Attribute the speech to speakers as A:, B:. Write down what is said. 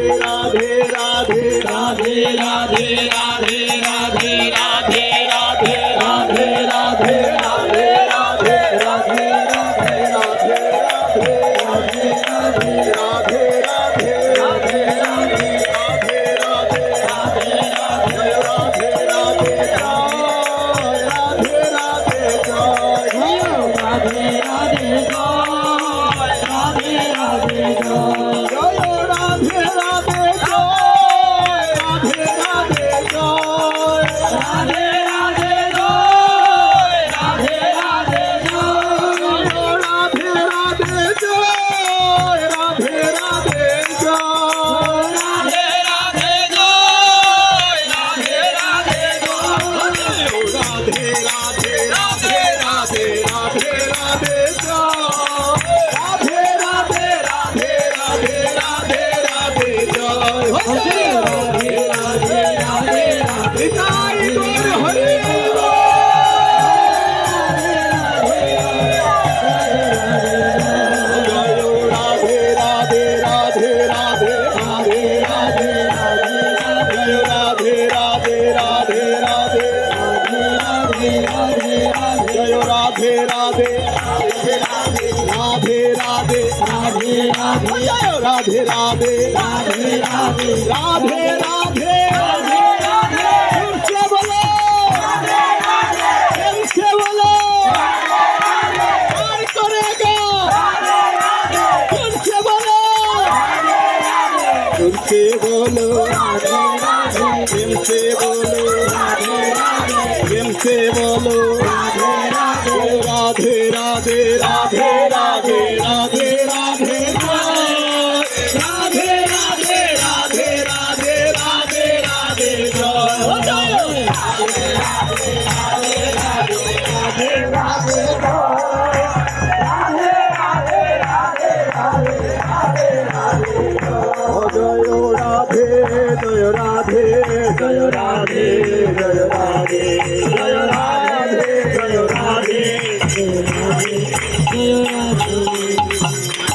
A: রাধে রাধে রাধে রাধে রাধে রাধে রাধে রাধে রাধে রাধে রাধে রাধে রাধে राधे राधे राधे राधे राधे राधे तुमसे बोलो तुमसे बोलो और करेगा तुमसे बोलो तुमसे बोलो तुमसे बोलो तुमसे बोलो राधे राधे राधे राधे राधे राधे जय राधे जय राधे जय राधे जय